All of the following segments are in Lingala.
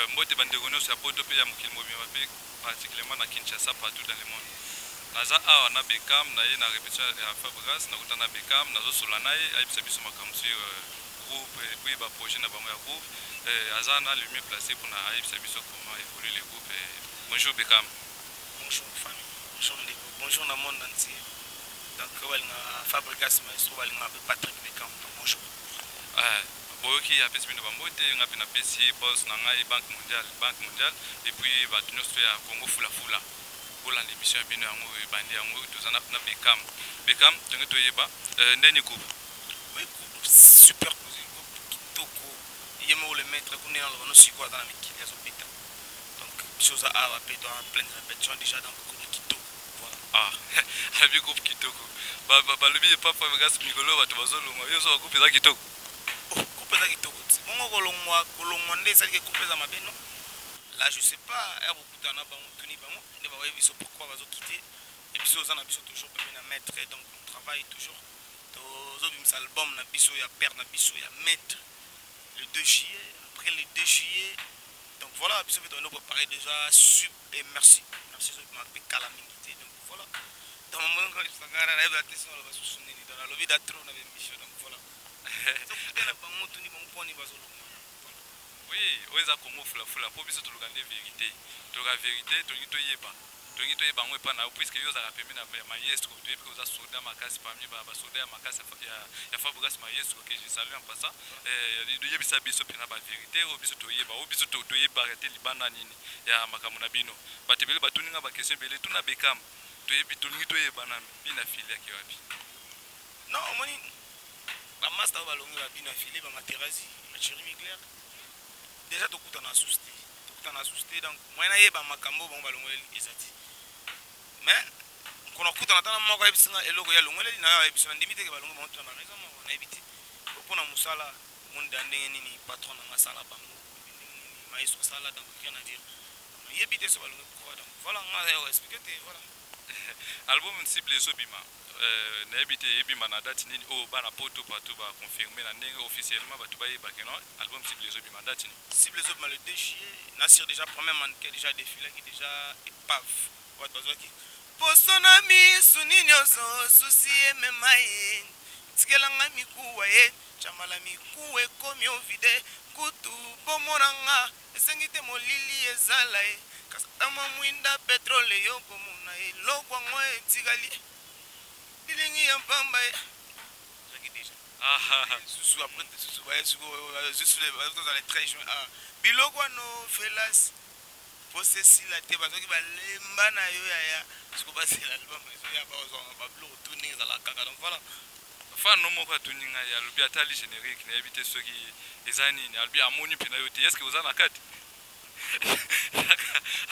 mbote bandegono ya poto pe ya mokili mobimba pe particulièrement na Kinshasa partout dans le monde. Naza awa na Bekam na ye na répétition ya Fabregas na kuta na Bekam nazo solana ye ayebisa biso makambo sur groupe puis ba projet na bango ya groupe aza na le mieux placé pour na ayebisa biso comment évoluer les groupes. Bonjour Bekam. Bonjour famille. Bonjour Ndeko. Bonjour na monde entier. Donc na Fabregas maestro na Patrick Bekam. Bonjour. Boyoki ya pesi bino bambote ngapi na pesi boss na ngai Banque mondiale et puis ba tunyoso ya Congo fula pour l'émission bino yango bandi yango tozana na Bekam tongi toyeba ndeni groupe. Oui, groupe super posé, groupe kitoko. Yemo le maître qu'on est dans le siko dans la mikili ya zopita. Donc chose à pe dans plein de répétitions déjà dans le groupe kitoko. Voilà. Abi groupe kitoko. Ba lobi pa Fabregas Migolo ba tobazolo yo so groupe za kitoko. Là je sais pas, pourquoi ils ont quitté. Et puis ils ont toujours mettre, donc on travaille toujours. Album il y a père il y a maître le 2 juillet, après le 2 juillet. Donc voilà, on a préparé déjà super et merci de m'appeler calamité. Donc voilà. Dans mon moment quand je suis dans la lobby d'atro on avait mission donc voilà. Oui, oza Congo fula po biso tolukande vérité. Toka vérité tongi toyeba ngo epa na puisque yo za pembe na maestro toyebi ko za soda makasi parmi ba soda ya makasi ya Fabregas maestro que je salue en passant. Yebisa biso pena ba vérité o biso toyeba arrêter libanda nini ya makambo na bino. Batebele batuninga ba question bele tuna Bekam. Toyebi tolingi toyeba na bina filia ki wapi. Non, moni ba master balongi ba bina filia ba materazi, ma chérie Migler. Déjà tout en assusté donc moi na yeba makambo bon balongoli ezati mais kono kuta na moko ebisinga eloko ya longoli na ebisina ndimite ke balongo monto na raison mo na ebiti pona musala munda ndenge nini patron na sala bango ndenge maïs sala donc rien à dire yebite so balongo quoi donc voilà on va expliquer voilà album cible sobima na ebite ebima na date nini o bana poto partout ba confirmer na ndenge officiellement ba tubaye ba keno album cible sobima date ni cible sobima le 2 juillet Nasir déjà premier mannequin déjà défilé qui déjà épave wa tozoki posona mi sunini oso susi ememaye tikelanga mikuwa ye chamala mikuwe komi ovide kutu bomoranga esengite molili ezala ye kasama mwinda petrole yo komuna ye lokwa ngwe tigali bilingi ya pamba ye jaki déjà sous après sous ouais juste les 13 juin biloko no felas posesi la te bazoki balemba na yo ya siko basi l'album ya ba blog tuning za la kaka donc voilà fan no moko tuninga ya lubi atali générique na éviter ceux qui ezani ni albi amoni pena yote est-ce que vous en akati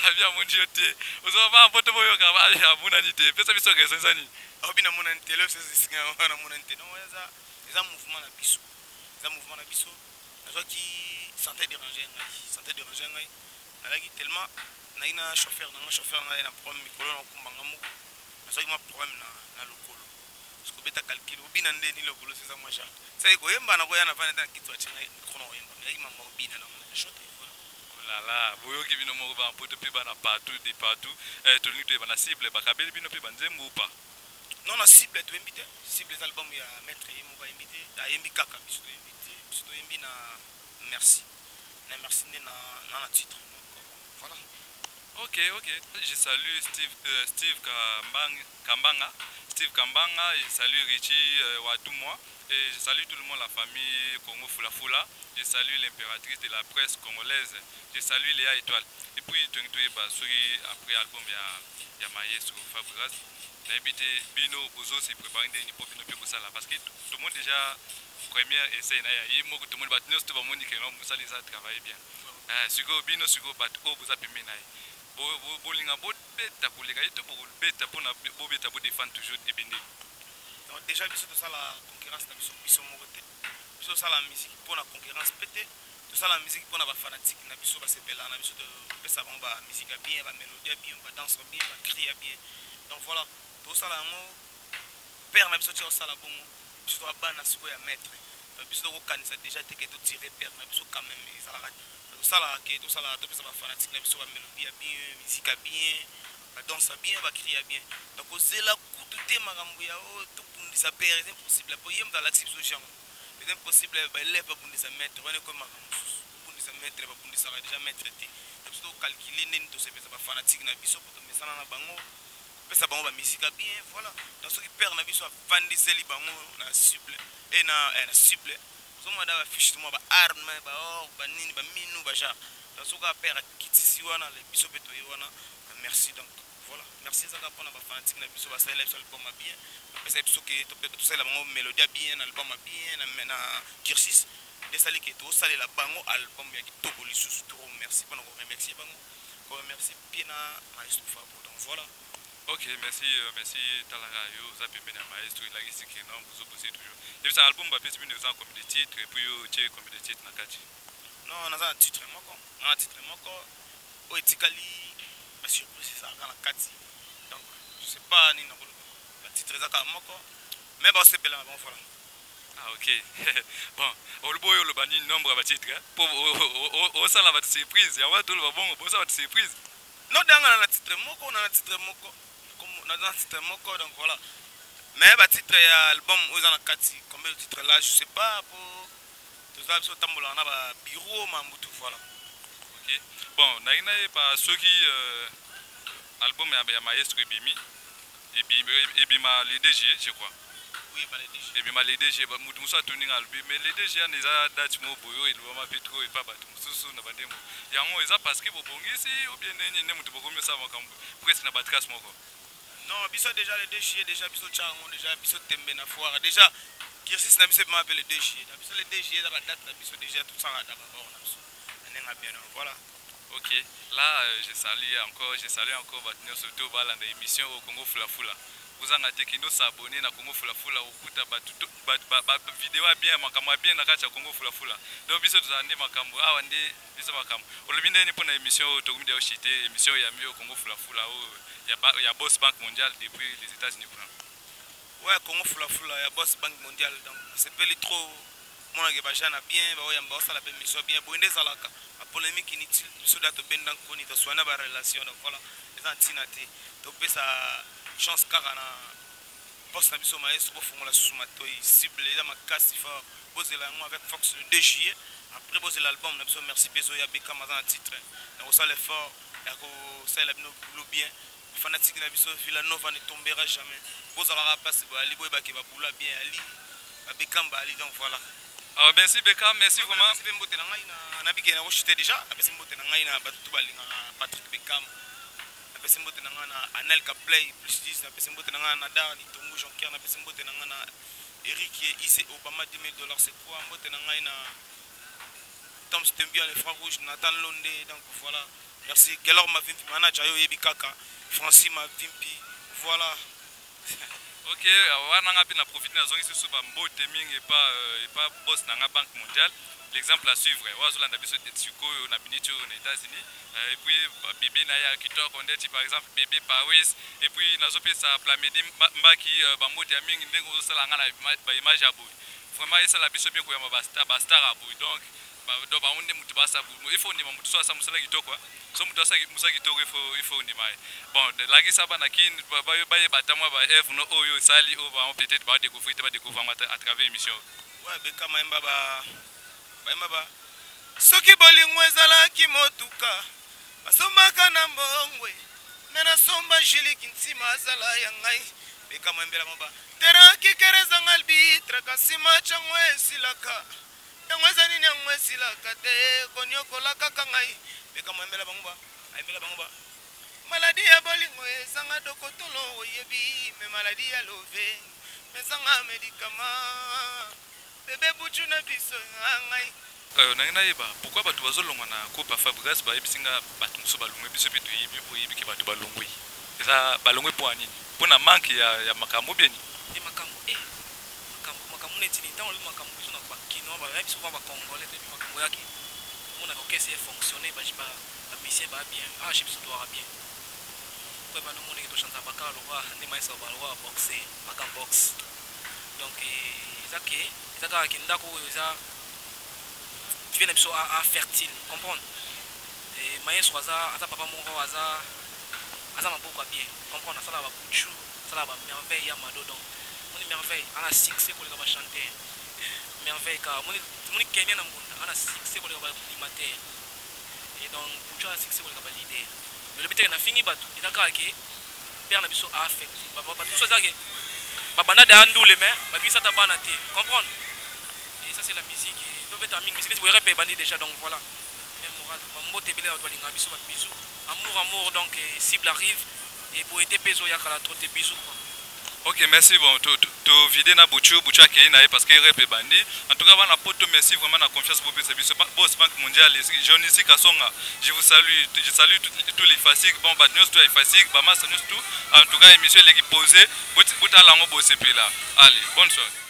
albi amoni yote ozo ba poto boyo ka ba ya muna nite pesa biso ke ezani obina muna nite lo c'est singa na muna nite non eza mouvement na biso nazo ki santé déranger ngai alaki tellement naina chauffeur na problème mikolo na kumbanga moko nazo ki ma problème na lokolo parce que beta calcul obina ndeni lokolo c'est ça moi ja ça ko yemba na ko yana vana ta kitwa tshina mikono yemba yaki mama obina na na shot la boyo ki bino moko ba poto pe bana partout tolini to bana cible ba kabeli bino pe banzembo pa non na cible to invité cible album ya maître yemo ba invité a yembi kaka biso to yembi na merci na titre voilà. Ok, je salue Steve Kambanga, je salue Richie Wadoumois et je salue tout le monde, la famille Congo Fula, je salue l'impératrice de la presse congolaise, je salue Léa Étoile. Et puis, après l'album, il y a Maestro Fabregas. Bino Bozo s'est préparé pour Bino Pekosala parce que tout le monde déjà première essai, tout le monde va tenir ce moment que nous allons travailler bien. Sugo Bino Sugo bat o Boza Pimenai. Bolinga bot beta pour les gars, pour beta pour na beta pour défendre toujours et bende. Déjà biso to ça la concurrence na biso mokote. Biso ça la musique pour la concurrence pété. Tout ça la musique pour na ba fanatique na biso ba sepela na biso de pesa ba musique bien, ba mélodie bien, ba danse bien, ba cri bien. Donc voilà, tout ça la mo père na biso to ça la bongo. Biso to ba na siko ya maître. Biso to kanisa déjà te que to tirer père na biso quand même ça la tosala ke tosala topesa bafanatique na biso bamélodie ya bien musique ya bien badanse ya bien bakri ya bien donc ozela kutu te makambo ya oyo tobundisa pere eza impossible po ye moto alakisi biso jango eza impossible baeleve babundisa maître wana ekomi makambo mosusu babundisa maître babundisaka déjà maître te biso tocalcule ndeni tosepesa bafanatique na biso po tomesana na bango pesa bango bamisika bien voilà donc soki pere na biso avandiseli bango na cible e na cible ozomona da bafiche mwa baarme baor banini baminu bajar donc soki apere akitisi wana biso mpe toye wana merci donc voilà merci ezaka mpona bafanatique na biso basalela biso album ya bien bapesa biso ke tosalela bango mélodie ya bien na album ya bien na cursus esali ke tosalela bango album ya kitoko lisusu to merci mpona koremercie bango koremercie mpe na maestro fabo donc voilà. Ok, merci Talara yo za pembeni ya maestro ilakisi ke na mbuzo bose toujours. Depuis ça album ba pesi bino za comme des titres et puis yo tie comme des titres na kati. Non, na za titre moko. Na titre moko o etikali ba surprise ça na kati. Donc je sais pas ni na ko ba titre za ka moko. Mais ba se pela bon voilà. Ah ok. Bon, o boyo lo bani nombre ba titre pour o sala ba surprise. Ya watu lo bon bo sala ba surprise. Non danga na titre moko na titre moko. Dans titre moko donc voilà mais ba titre ya album aux en kati combien de titres là je sais pas pour tout ça sur tambola na ba bureau mambutu voilà. OK bon na ina ba soki album ya maestro ebimi ebima le DG je crois. Oui ba le DG ebima le DG ba mutu musa tuninga album mais le DG ya neza date mo boyo elwa petro et pas batu mususu na bandemo yango eza parce que bobongisi ou bien ne mutu bokomi sa makambo presque na batkas moko. Non, biso déjà le DG déjà biso chango déjà biso tembe na foire déjà cursus na biso m'appelle le DG na biso le DG dans la date na biso déjà tout ça d'abord na biso nenga bien voilà. OK là je salue encore Batinyo surtout bala na émission au Congo Fulafula vous en êtes qui nous s'abonner na Congo Fulafula okuta ba vidéo bien makambo bien na kati ya Congo Fulafula donc biso tuzande makambo awa ndi biso makambo olobinde ni pona émission tokumide yo chité émission ya mieux Congo Fulafula ya Boss Bank Mondial depuis les États-Unis. Ouais, Congo Fulafula, ya Boss Bank Mondial. Donc, c'est pas trop. Mon agébajana bien, bah, yamba ça la bien, mais bien, bonne zalaka. La polémique inutile, sur la tobe dans koni, to soigner ba relation. Donc voilà, les antinati. Topé sa chance carana. Poste na biso maestro fongola sumato cible dans ma casse fort. Bosé la avec Fox le 2 juillet. Après bosé l'album, na biso merci Bezo ya Beka mazan titre. Donc ça l'effort, ya ko ça la bino bien. Fanatique na biso Villanova ne tombera jamais. Vous allez passer Ali boy baki babula bien Ali. Babekamba Ali donc voilà. Ah merci Beka, merci vraiment. C'est bien mbote na ngai na bigé na rochité déjà. Apesi mbote na ngai na batutu balinga Patrick Bekam. Apesi mbote na ngai na Anel Kaplay plus 10 apesi mbote na ngai na Darli Tongo Jonker na apesi mbote na ngai na Eric IC Obama $10,000 c'est quoi mbote na ngai na Tom Stembia les Francs Rouges Nathan Londe donc voilà. Merci. Gelor ma vimpi manager yo yebi kaka. Francis ma vimpi. Voilà. OK, wana ngapi na profiter na zongi sous ba mbote mingi et pas boss na Banque Mondiale. L'exemple à suivre, wazolanda biso tetsuko na binito na États-Unis et puis bébé na ya kitoko ndeti par exemple bébé Paris et puis nazope sa Plamedi mbaki ba mbote mingi ndengo sala ngana ba image ya boy. Vraiment ça la biso bien ko ya ba star aboy donc do ba onde mutu basa bu il faut ndima mutu so asa musala kitoko so mutu asa musala kitoko il faut ndima bon de la gisa bana kin ba ye batamwa ba F no oyo sali o ba peut-être ba découvrir à travers émission ouais Beka maemba ba soki bolingo ezalaki motuka basomaka na mbongwe mena somba Julie Kintima azala ya ngai Beka maembela moba teraki kereza ngalbi trakasima changwe silaka ngweza nini ngwesila kate konyokola kaka ngai Beka mwembela bango ba maladie ya bolingo ezanga dokotolo oyebi me maladie ya love ezanga médicament bébé buchu na biso ngai na yeba pourquoi batu bazolongwa na Coupe Fabregas ba ebisinga batu muso balongwe biso petu yebi ke batu balongwe eza balongwe pour nini pona manque ya makambo bien et makambo neti tant le makambo biso na ba kino ba biso ba congolais te makambo yaki on a que c'est fonctionner ba jiba la mission ba bien je biso doit bien ko ba no moni to chanta baka lo ba ndi mai so ba lo boxer makam box donc ezaka ki ndako eza tu viens biso à fertile comprendre maestro aza papa moko aza maboko bien comprendre asala babuchu asala bamerveille ya mado donc moni merveille ana succès koleka bachanteur merveille ka moni kenya na mbunda ana succès koleka baanimateur et donc buchu ana succès koleka balider elobi teke na fingi bato eza kaka ke père na biso affect bato biso eza ke babanda de andule mais babimisa ata bana te comprendre et ça c'est la musique tobeta mingi musique boyere pe bandi déjà donc voilà moral mbote ebele bato balinga biso bato biso amour donc cible arrive et pour aider peso yakala trop te biso quoi. Ok, merci. Bon, tu vider na Bouchou à Kéinaï parce qu'il rep bandi. En tout cas, on a poto merci vraiment la confiance pour ce service. Boss Banque Mondiale, Johnny Kasonga. Je vous salue, je salue tous les fasiques. Bon, bah nous tous les fasiques, bah mas nous tout. En tout cas, émission l'équipe posée. Bouta lango bossé là. Allez, bonne soirée.